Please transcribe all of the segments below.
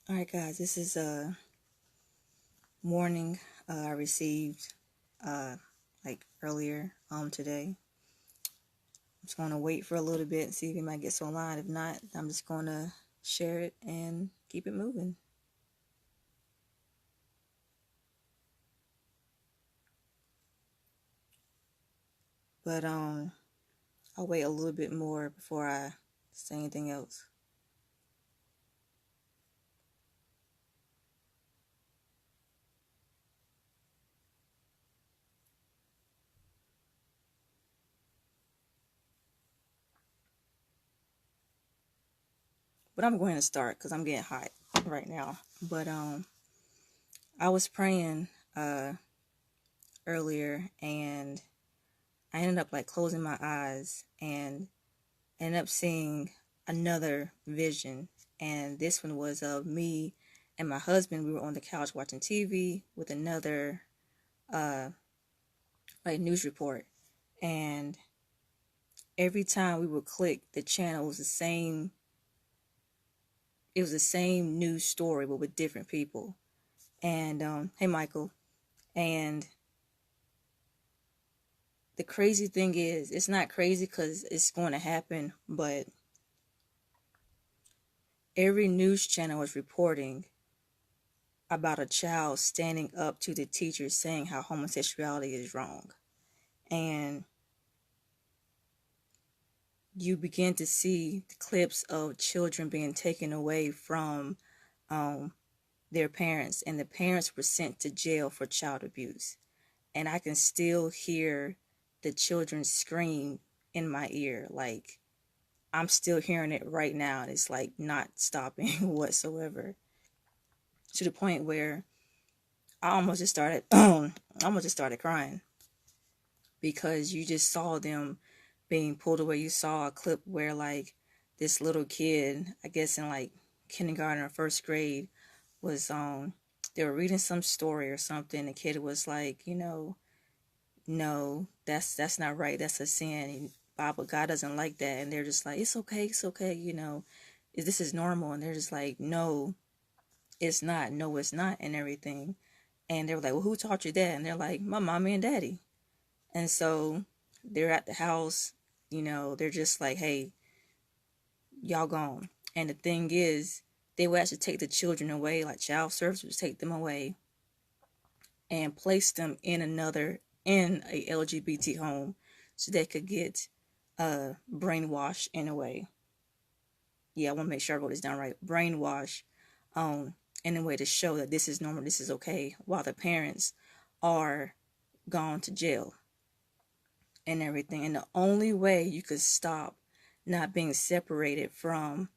All right, guys, this is a warning I received like earlier today. I'm just going to wait for a little bit and see if it might get online. If not, I'm just going to share it and keep it moving. But I'll wait a little bit more before I say anything else. But I'm going to start because I'm getting hot right now. But I was praying earlier, and I ended up like closing my eyes and ended up seeing another vision. And this one was of me and my husband. We were on the couch watching TV with another like news report. And every time we would click the channel, it was the same news story but with different people. And hey Michael. And the crazy thing is, it's not crazy because it's going to happen, but every news channel was reporting about a child standing up to the teacher saying how homosexuality is wrong. And you begin to see the clips of children being taken away from their parents, and the parents were sent to jail for child abuse. And I can still hear the children scream in my ear. Like, I'm still hearing it right now, and it's like not stopping whatsoever, to the point where I almost just started crying, because you just saw them being pulled away. You saw a clip where like this little kid, I guess in like kindergarten or first grade, was they were reading some story or something. The kid was like, no, that's not right. That's a sin. And Bible, God doesn't like that. And they're just like, it's okay, this is normal. And they're just like, no, it's not. No, it's not, and everything. And they were like, well, who taught you that? And they're like, my mommy and daddy. And so they're at the house, they're just like, hey, y'all gone. And the thing is, they would actually take the children away, like child services would take them away and place them in a LGBT home, so they could get brainwashed in a way. Yeah, I want to make sure I wrote this down right. Brainwash in a way to show that this is normal, this is okay, while the parents are gone to jail and everything. And the only way you could stop not being separated from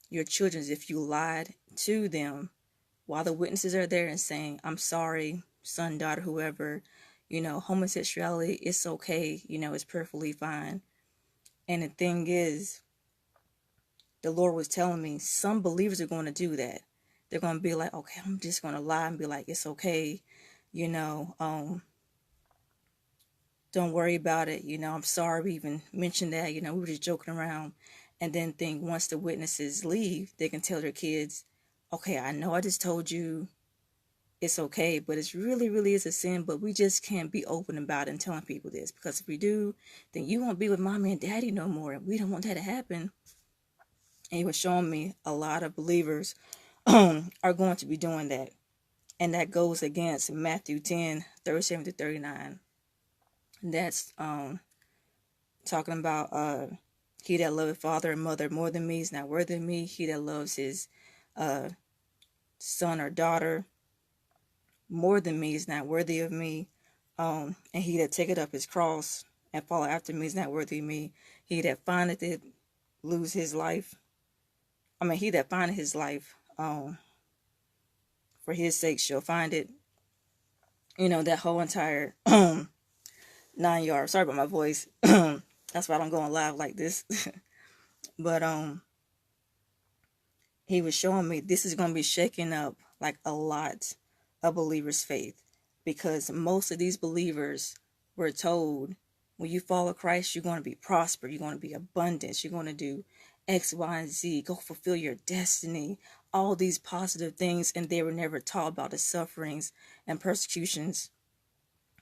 your children is if you lied to them while the witnesses are there and saying, I'm sorry, son, daughter, whoever, homosexuality, it's okay, it's perfectly fine. And the thing is, the Lord was telling me some believers are going to do that. They're going to be like, okay, I'm just going to lie and be like, it's okay, don't worry about it. I'm sorry we even mentioned that. We were just joking around. And then think once the witnesses leave, they can tell their kids, okay, I know I just told you it's okay, but it's really, really is a sin, but we just can't be open about it and telling people this, because if we do, then you won't be with mommy and daddy no more. And we don't want that to happen. And he was showing me a lot of believers are going to be doing that. And that goes against Matthew 10:37-39. That's talking about he that loveth father and mother more than me is not worthy of me. He that loves his son or daughter more than me is not worthy of me. And he that taketh up his cross and follow after me is not worthy of me. He that findeth it lose his life. He that findeth his life for his sake shall find it. That whole entire 9 yards. Sorry about my voice. That's why I don't go on live like this. But he was showing me this is going to be shaking up like a lot of believers' faith, because most of these believers were told, when you follow Christ, you're going to be prosper, you're going to be abundance, you're going to do X, Y, and Z, go fulfill your destiny, all these positive things, and they were never taught about the sufferings and persecutions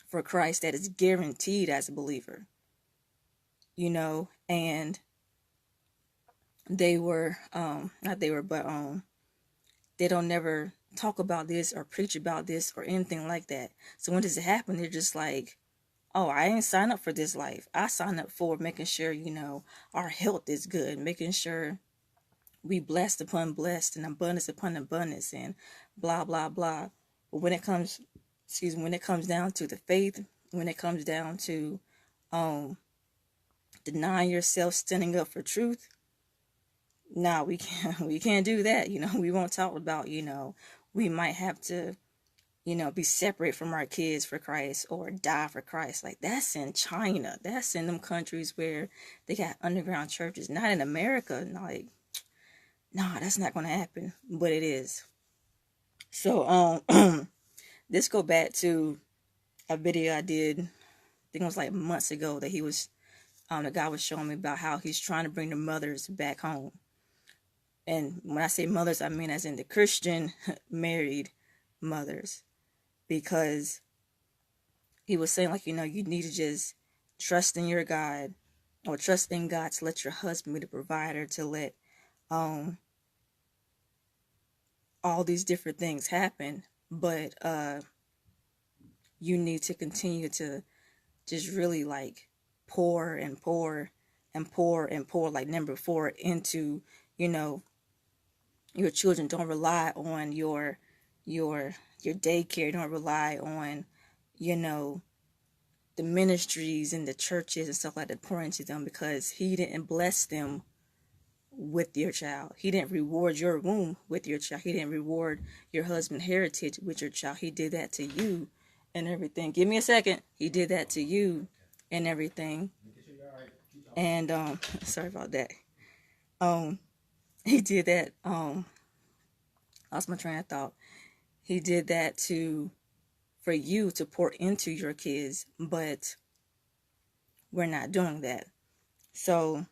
for Christ that is guaranteed as a believer, and they were, not they were, but they don't never talk about this or preach about this or anything like that. So when does it happen? They're just like, oh, I ain't signed up for this life. I signed up for making sure, our health is good, making sure we blessed upon blessed and abundance upon abundance and blah, blah, blah. But when it comes down to the faith, when it comes down to denying yourself, standing up for truth, nah, we can't do that. We won't talk about, we might have to, be separate from our kids for Christ or die for Christ. Like, that's in China. That's in them countries where they got underground churches. Not in America. Like, nah, that's not going to happen. But it is. So, this go back to a video I did, I think it was like months ago, that the guy was showing me about how he's trying to bring the mothers back home. And when I say mothers, I mean as in the Christian married mothers. Because he was saying, like, you need to just trust in your God, or trust in God to let your husband be the provider, to let all these different things happen. But you need to continue to just really like pour and pour and pour and pour, like number 4, into, your children. Don't rely on your daycare. Don't rely on, the ministries and the churches and stuff like that, pour into them, because he didn't bless them with your child. He didn't reward your womb with your child. He didn't reward your husband's heritage with your child. He did that to you and everything. Give me a second. He did that to you and everything. And sorry about that. He did that. Lost my train of thought. He did that for you to pour into your kids, but we're not doing that. So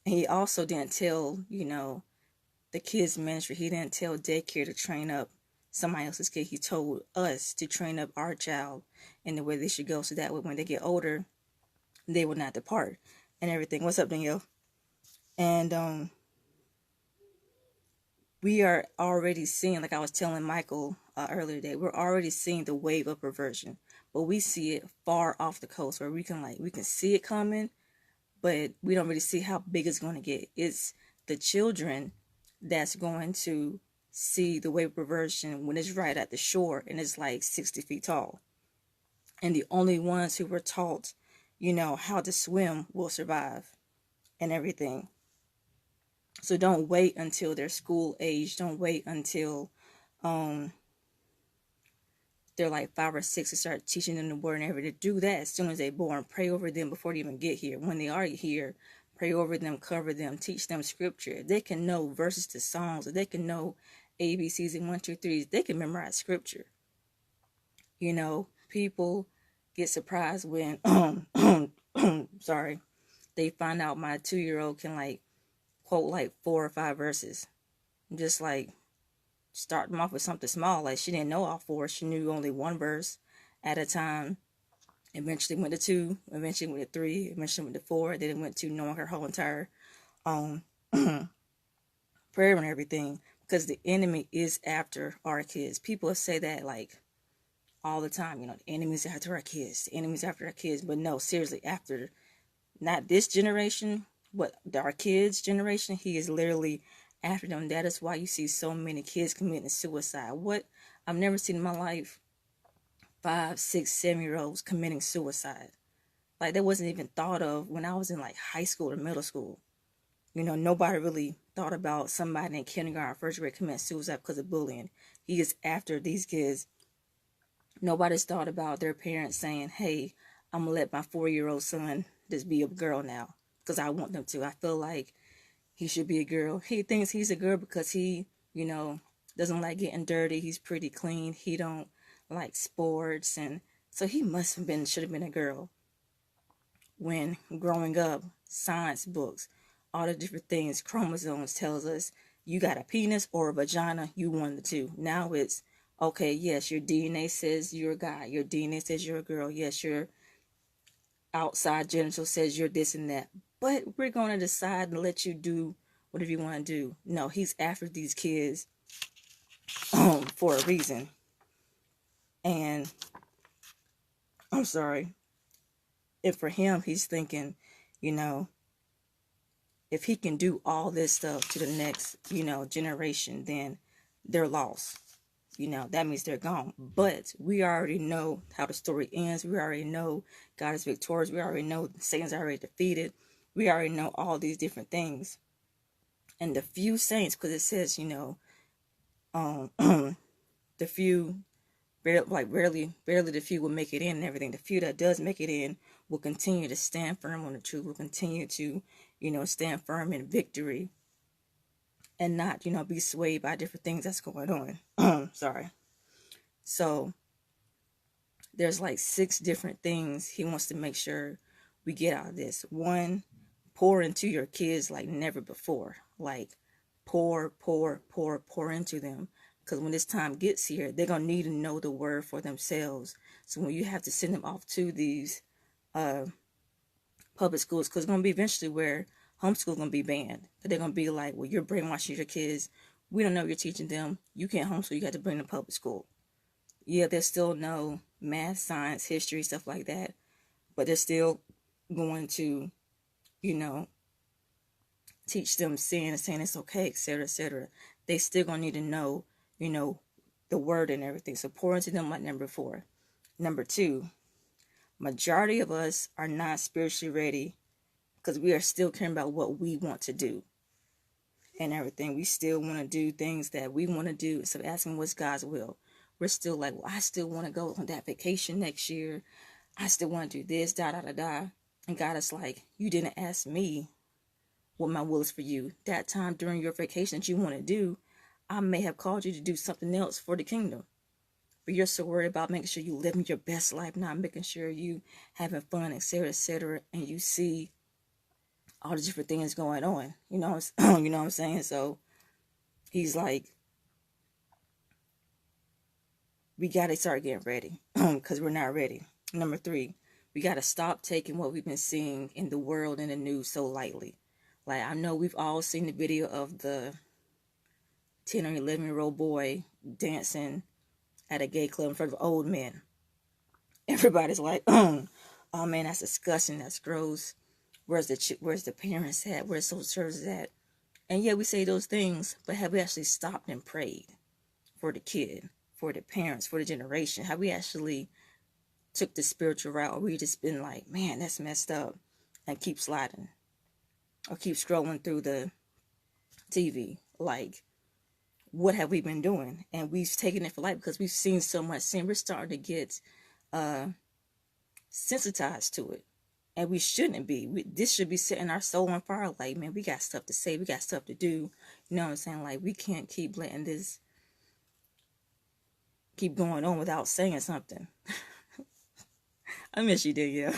he also didn't tell, the kids ministry. He didn't tell daycare to train up somebody else's kid. He told us to train up our child in the way they should go, so that way when they get older, they will not depart and everything. What's up, Danielle? And we are already seeing, like I was telling Michael earlier today, we're already seeing the wave of perversion, but we see it far off the coast, where we can see it coming, but we don't really see how big it's going to get. It's the children that's going to see the wave of perversion when it's right at the shore and it's like 60 feet tall. And the only ones who were taught, how to swim will survive and everything. So don't wait until they're school age. Don't wait until they're like 5 or 6 to start teaching them the word and everything. Do that as soon as they're born. Pray over them before they even get here. When they are here, pray over them, cover them, teach them scripture. They can know verses to songs, or they can know ABCs and 1, 2, 3s. They can memorize scripture. People get surprised when sorry, they find out my 2-year-old can like quote like 4 or 5 verses. Just like start them off with something small. Like, she didn't know all 4. She knew only 1 verse at a time. Eventually went to 2. Eventually went to 3. Eventually went to 4. Then it went to knowing her whole entire prayer and everything. Because the enemy is after our kids. People say that like all the time. The enemy's after our kids. The enemy's after our kids. But no, seriously, after not this generation, but our kids' generation, he is literally after them. That is why you see so many kids committing suicide. What I've never seen in my life, 5, 6, 7-year-olds committing suicide. Like, that wasn't even thought of when I was in like high school or middle school. Nobody really thought about somebody in kindergarten, first grade committing suicide because of bullying. He is after these kids. Nobody's thought about their parents saying, hey, I'm going to let my 4-year-old son just be a girl now because I want them to. I feel like he should be a girl. He thinks he's a girl because he, doesn't like getting dirty. He's pretty clean. He don't like sports. And so he should have been a girl. When growing up, science books, all the different things. Chromosomes tells us you got a penis or a vagina, you one of the two. Now it's, okay, yes, your DNA says you're a guy. Your DNA says you're a girl. Yes, your outside genital says you're this and that. But we're going to decide and let you do whatever you want to do. No, he's after these kids for a reason. And I'm sorry. And for him, he's thinking, you know, if he can do all this stuff to the next, generation, then they're lost. That means they're gone. But we already know how the story ends. We already know God is victorious. We already know Satan's already defeated. We already know all these different things. And the few saints, because it says, the few, barely the few will make it in and everything. The few that does make it in will continue to stand firm on the truth. Will continue to, stand firm in victory. And not, be swayed by different things that's going on. Sorry. So there's like 6 different things he wants to make sure we get out of this. 1, pour into your kids like never before. Like pour into them. Because when this time gets here, they're going to need to know the word for themselves. So when you have to send them off to these public schools, because it's going to be eventually where homeschool going to be banned. They're going to be like, well, you're brainwashing your kids. We don't know what you're teaching them. You can't homeschool. You got to bring them to public school. Yeah, there's still no math, science, history, stuff like that. But they're still going to, teach them sin and saying it's okay, etc., etc. They still going to need to know, the word and everything. So pour into them like number 4. Number 2, majority of us are not spiritually ready because we are still caring about what we want to do and everything. We still want to do things that we want to do instead of asking what's God's will. We're still like, well, I still want to go on that vacation next year. I still want to do this, And God is like, you didn't ask me what my will is for you. That time during your vacation that you want to do, I may have called you to do something else for the kingdom. But you're so worried about making sure you living your best life, not making sure you having fun, etc., etc., and you see all the different things going on. You know what I'm saying? So he's like, we got to start getting ready because we're not ready. Number 3, we got to stop taking what we've been seeing in the world and the news so lightly. Like, I know we've all seen the video of the 10 or 11-year-old boy dancing at a gay club in front of old men. Everybody's like, oh man, that's disgusting. That's gross. Where's the parents at? Where's social services at? And yeah, we say those things, but have we actually stopped and prayed for the kid, for the parents, for the generation? Have we actually took the spiritual route, or we just been like, man, that's messed up, and keep sliding or keep scrolling through the TV? Like, what have we been doing? And we've taken it for life because we've seen so much sin. We're starting to get sensitized to it. And we shouldn't be. This should be setting our soul on fire. Like, man, we got stuff to say. We got stuff to do. You know what I'm saying? Like, we can't keep letting this keep going on without saying something. I miss you, Danielle.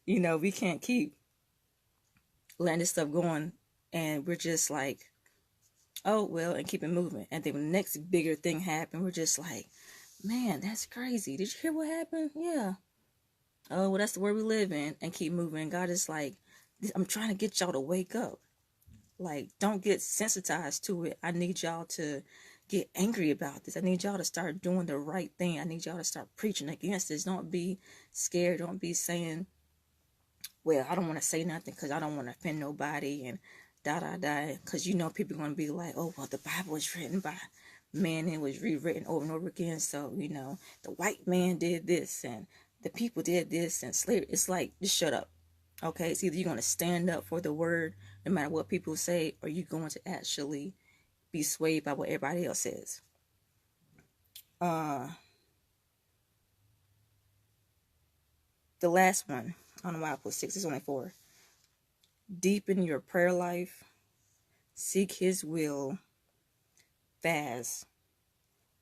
We can't keep letting this stuff going. And we're just like, oh, well, and keep it moving. And then when the next bigger thing happened, we're just like, man, that's crazy. Did you hear what happened? Yeah. Oh, well, that's the world we live in, and keep moving. God is like, I'm trying to get y'all to wake up. Like, don't get sensitized to it. I need y'all to get angry about this. I need y'all to start doing the right thing. I need y'all to start preaching against this. Don't be scared. Don't be saying, well, I don't want to say nothing because I don't want to offend nobody and because people are going to be like, oh, well, the Bible was written by men and it was rewritten over and over again. So, the white man did this and the people did this and slavery. It's like, just shut up. Okay, it's either you're going to stand up for the word no matter what people say, or you're going to actually be swayed by what everybody else says. The last one, I don't know why I put 6, it's only 4. Deepen your prayer life, seek his will, fast,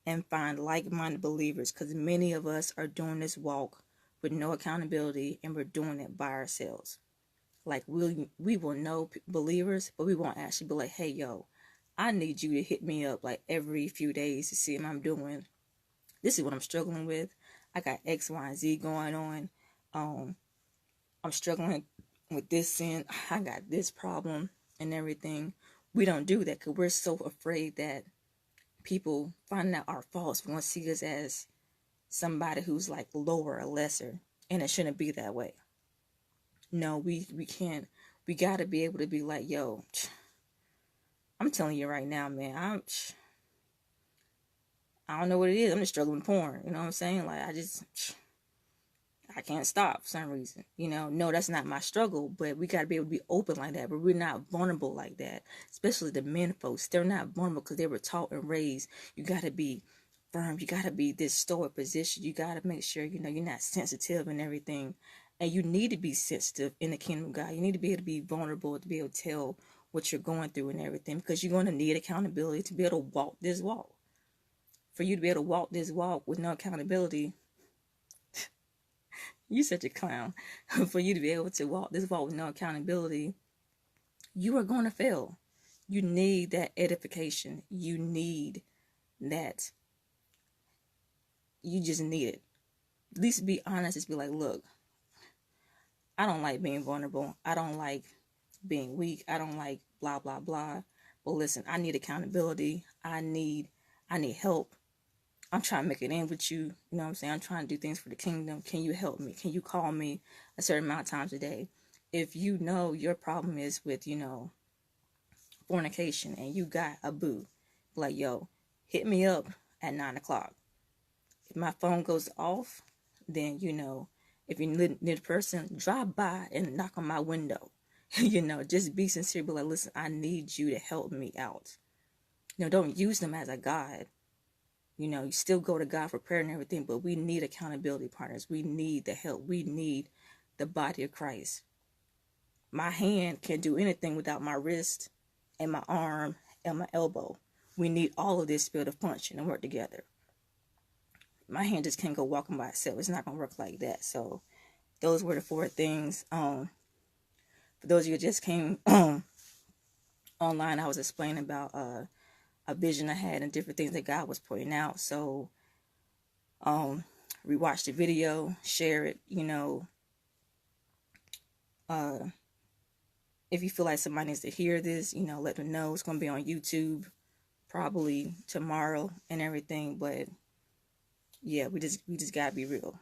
and find like-minded believers, because many of us are doing this walk with no accountability, and we're doing it by ourselves. Like we will know believers, but we won't actually be like, hey, yo, I need you to hit me up like every few days to see how I'm doing. This is what I'm struggling with. I got X, Y, and Z going on. I'm struggling with this sin. I got this problem and everything. We don't do that because we're so afraid that people finding out our faults want to see us as somebody who's like lower or lesser, and it shouldn't be that way. No, we can't. We got to be able to be like, yo, I'm telling you right now, man, I don't know what it is. I'm just struggling with porn. You know what I'm saying? Like, I can't stop for some reason. No, that's not my struggle, but we got to be able to be open like that, but we're not vulnerable like that. Especially the men folks. They're not vulnerable because they were taught and raised. You got to be firm. You got to be this stoic position. You got to make sure, you're not sensitive and everything. And you need to be sensitive in the kingdom of God. You need to be able to be vulnerable, to be able to tell what you're going through and everything, because you're going to need accountability to be able to walk this walk. For you to be able to walk this walk with no accountability, you're such a clown. For you to be able to walk this walk with no accountability, you are going to fail. You need that edification. You need that. You just need it. At least be honest. Just be like, look, I don't like being vulnerable. I don't like being weak. I don't like blah, blah, blah. But listen, I need accountability. I need help. I'm trying to make it in with you. You know what I'm saying? I'm trying to do things for the kingdom. Can you help me? Can you call me a certain amount of times a day? If you know your problem is with, fornication and you got a boo, like, yo, hit me up at 9 o'clock. If my phone goes off, then, if you need a person, drive by and knock on my window. Just be sincere. Be like, listen, I need you to help me out. Don't use them as a God. You still go to God for prayer and everything, but we need accountability partners. We need the help. We need the body of Christ. My hand can't do anything without my wrist and my arm and my elbow. We need all of this to be able to function and work together. My hand just can't go walking by itself. It's not going to work like that. So those were the 4 things. For those of you who just came online, I was explaining about a vision I had and different things that God was pointing out. So rewatch the video, share it, if you feel like somebody needs to hear this, let them know. It's going to be on YouTube probably tomorrow and everything. But yeah, we just got to be real.